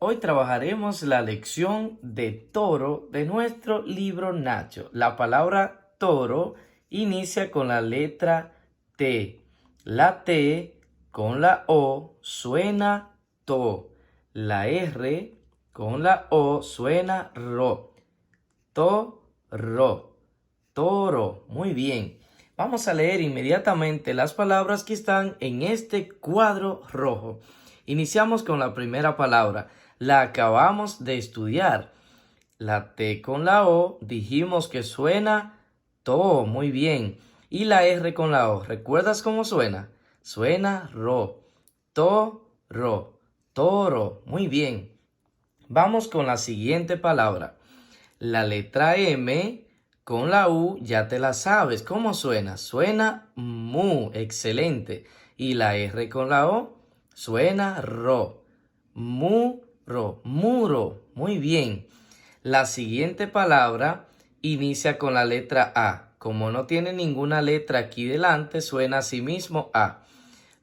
Hoy trabajaremos la lección de toro de nuestro libro Nacho. La palabra toro inicia con la letra T. La T con la O suena to. La R con la O suena ro. Toro. Toro. Muy bien. Vamos a leer inmediatamente las palabras que están en este cuadro rojo. Iniciamos con la primera palabra. La acabamos de estudiar. La T con la O dijimos que suena to. Muy bien. Y la R con la O, ¿recuerdas cómo suena? Suena ro. Toro. Toro. Muy bien. Vamos con la siguiente palabra. La letra M con la U ya te la sabes. ¿Cómo suena? Suena mu. Excelente. Y la R con la O suena ro. Muro. Muro. Muy bien. La siguiente palabra inicia con la letra A. Como no tiene ninguna letra aquí delante, suena a sí mismo A.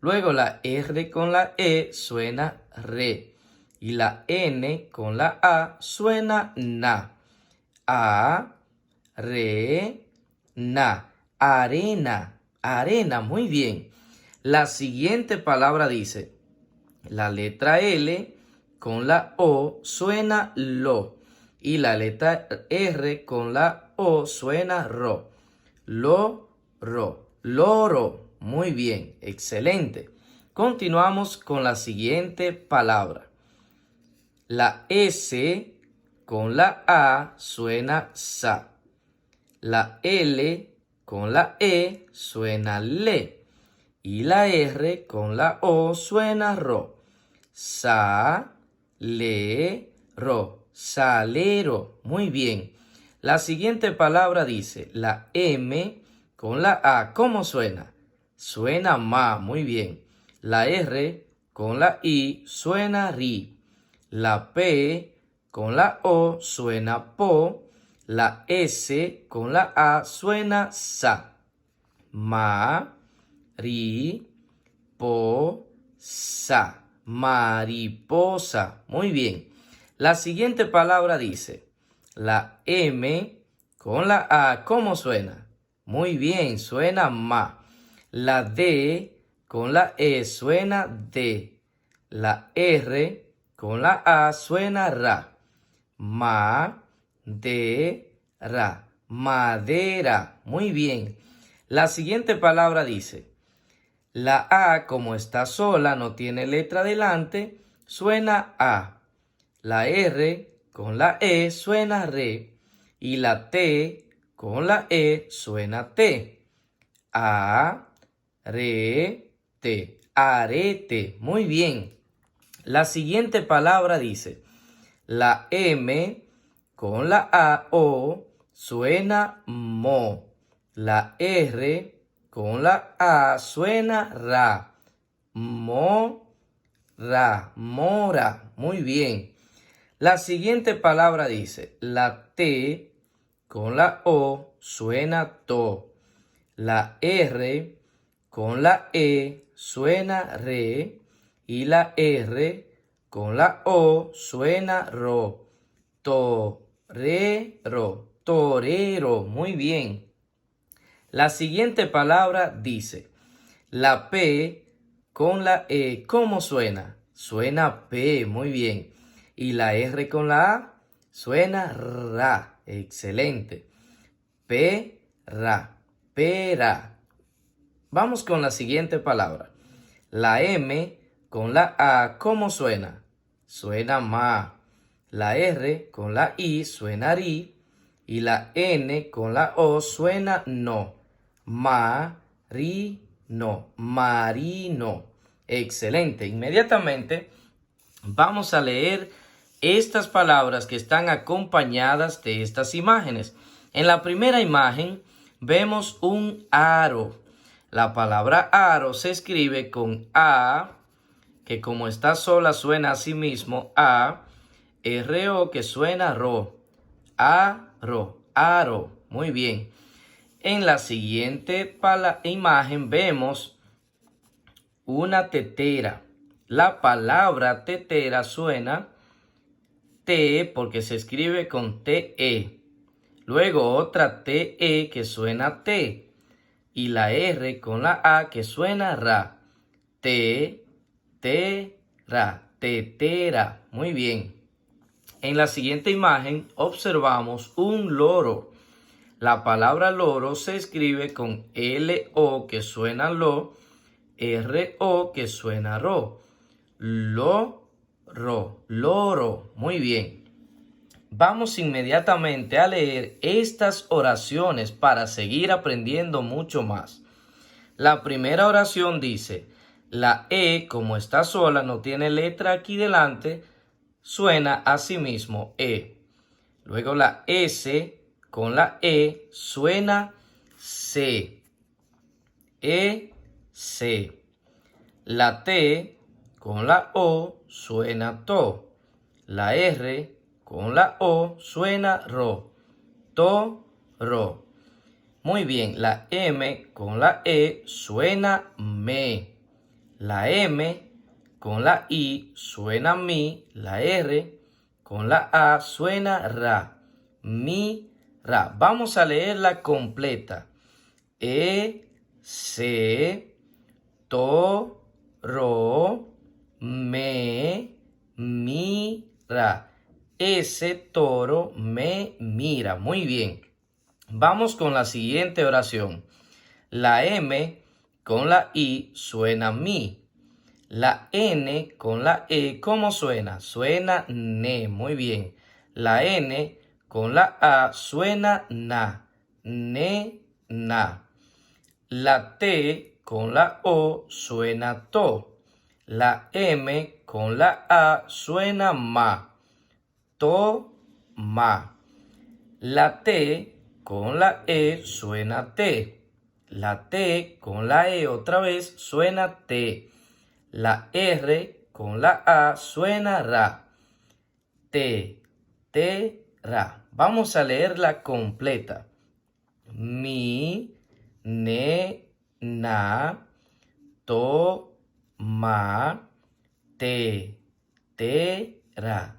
Luego la R con la E suena re. Y la N con la A suena na. A, re, na. Arena. Arena. Muy bien. La siguiente palabra dice, la letra L con la O suena lo. Y la letra R con la O suena ro. Loro. Muy bien. Excelente. Continuamos con la siguiente palabra. La S con la A suena sa. La L con la E suena le. Y la R con la O suena ro. Sa, le, ro. Salero. Muy bien. La siguiente palabra dice, la M con la A. ¿Cómo suena? Suena ma. Muy bien. La R con la I suena ri. La P con la O suena po. La S con la A suena sa. Ma, ri, po, sa. Mariposa. Muy bien. La siguiente palabra dice, la M con la A, ¿cómo suena? Muy bien, suena ma. La D con la E suena de. La R con la A suena ra. Ra. Madera. Muy bien. La siguiente palabra dice, la A como está sola, no tiene letra delante, suena a. La R con la E suena re. Y la T con la E suena te. A, re, te. Arete. Muy bien. La siguiente palabra dice, la M con la A, O, suena mo. La R con la A suena ra. Mora. Muy bien. La siguiente palabra dice, la T con la O suena to. La R con la E suena re. Y la R con la O suena ro. Torero. Muy bien. La siguiente palabra dice, la P con la E, ¿cómo suena? Suena P, muy bien. Y la R con la A suena ra. Excelente. Pera. Vamos con la siguiente palabra. La M con la A, ¿cómo suena? Suena ma. La R con la I suena ri. Y la N con la O suena no. Marino. Excelente. Inmediatamente vamos a leer estas palabras que están acompañadas de estas imágenes. En la primera imagen vemos un aro. La palabra aro se escribe con A, que como está sola suena a sí mismo A, R-O que suena ro. Aro. Muy bien. En la siguiente imagen vemos una tetera. La palabra tetera suena TE porque se escribe con TE. Luego otra TE que suena T. Y la R con la A que suena RA. Ra. Tetera. Muy bien. En la siguiente imagen observamos un loro. La palabra loro se escribe con LO que suena lo, RO que suena ro. Loro. Muy bien. Vamos inmediatamente a leer estas oraciones para seguir aprendiendo mucho más. La primera oración dice, la E, como está sola, no tiene letra aquí delante, suena a sí mismo E. Luego la S con la E suena C. C. La T con la O suena to. La R con la O suena ro. Ro. Muy bien, la M con la E suena me. La M con la I suena mi. La R con la A suena ra. Ra. Vamos a leerla completa. Ro, me, mira. Ese toro me mira. Muy bien. Vamos con la siguiente oración. La M con la I suena mi. La N con la E, ¿cómo suena? Suena ne. Muy bien. La N con la A suena na. Na. La T con la O suena to. La M con la A suena ma. Ma. La T con la E suena T. La T con la E otra vez suena T. La R con la A suena ra. Ra. Vamos a leerla completa. Mi, ne, na, to, ma, ra.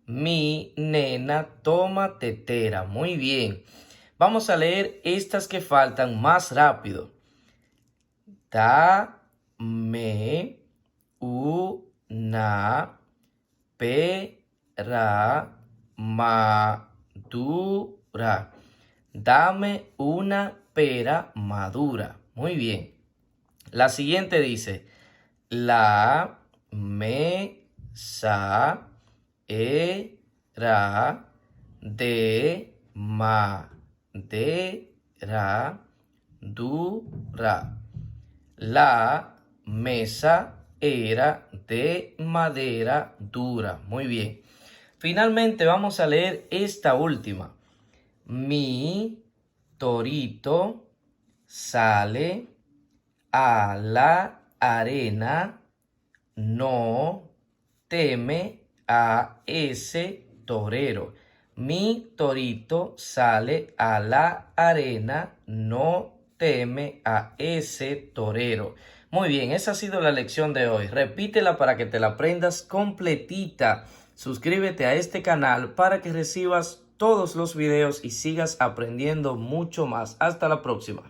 Mi nena toma tetera. Muy bien. Vamos a leer estas que faltan más rápido. Dame una pera madura. Dame una pera madura. Muy bien. La siguiente dice, la mesa era de madera dura. La mesa era de madera dura. Muy bien. Finalmente vamos a leer esta última. Mi torito sale a la arena, no teme a ese torero. Mi torito sale a la arena, no teme a ese torero. Muy bien, esa ha sido la lección de hoy. Repítela para que te la aprendas completita. Suscríbete a este canal para que recibas todos los videos y sigas aprendiendo mucho más. Hasta la próxima.